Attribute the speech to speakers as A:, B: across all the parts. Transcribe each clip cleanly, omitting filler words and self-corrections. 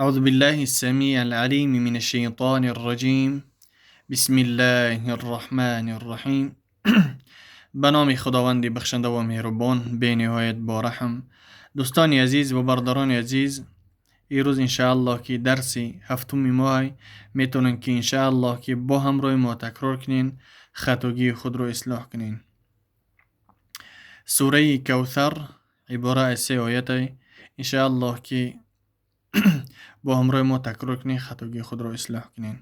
A: أعوذ بالله السميع العليم من الشيطان الرجيم. بسم الله الرحمن الرحیم. به نام خداوند بخشنده و مهربان به نهایت با رحم. دوستان عزیز و برادران عزیز، روز انشاءالله که درس هفتم ماه میتونن که انشاءالله که با همراه ما تکرار کنین، خطاگی خود رو اصلاح کنین. سوره کوثر عباره از 3 آیت انشاءالله که با همراه ما تکرار کنین، خطاگی خود رو اصلاح کنین.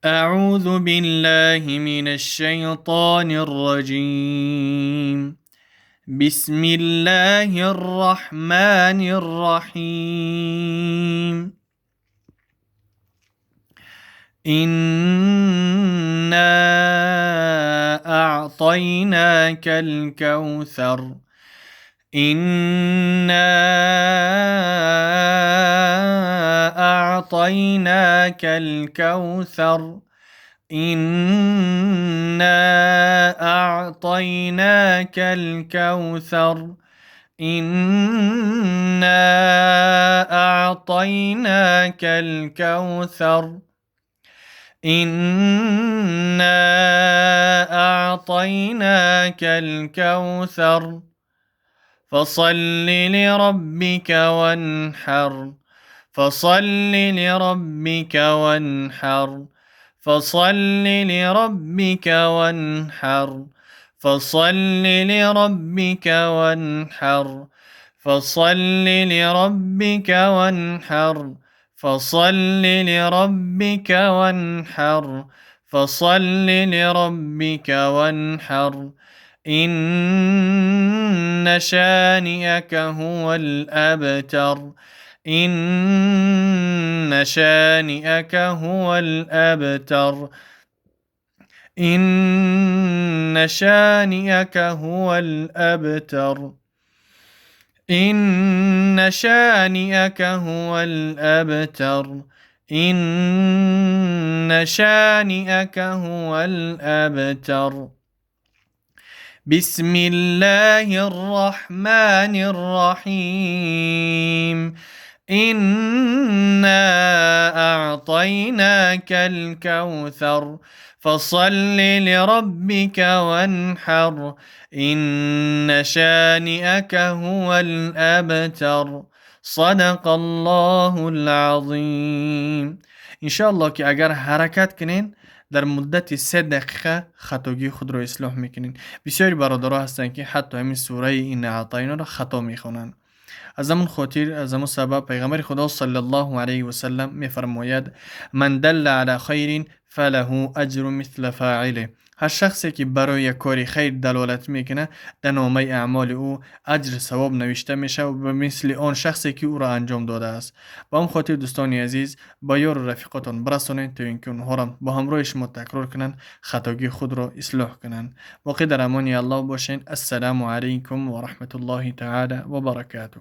A: أعوذ بالله من الشيطان الرجيم. بسم الله الرحمن الرحيم. إنا أعطيناك الكوثر. إنا أعطيناك الكوثر. إنا أعطيناك الكوثر. إنا أعطيناك الكوثر. إنا أعطيناك الكوثر. فصل لربك وانحر. فصل لربك وانحر. فصل لربك وانحر. فصل لربك وانحر. فصل لربك وانحر. فصل لربك وانحر. فصل لربك وانحر. إن شانئك هو الأبتر. إن شانئك هو الأبتر. إن شانئك هو الأبتر. إن شانئك هو الأبتر. إن شانئك هو الأبتر. بسم الله الرحمن الرحيم. إنا أعطيناك الكوثر. فصل لربك وانحر. إن شانئك هو الأبتر. صدق الله العظیم. انشاءالله که اگر حرکت کنین در مدت 3 دقیقه خطاگی خود رو اصلاح میکنین. بسیاری برادرها هستن که حتی همین سوره این اعطینا رو خطا میخونن. از همون خاطر، از همون سبب پیغمبر خدا صلی الله علیه و سلم میفرماید: من دل علی خیر فله اجر مثل فاعله. هر شخصی که برای کاری خیر دلالت میکنه در نامه اعمال او اجر ثواب نوشته میشه و به مثل آن شخصی که او را انجام داده است. با اون خاطر دوستان عزیز، با یار و رفیقاتان برسانید تا اینکه اونها را با همراه شما تکرار کنن، خطاگی خود را اصلاح کنن. باقی در امان الله باشین. السلام علیکم و رحمت الله تعالی و برکاته.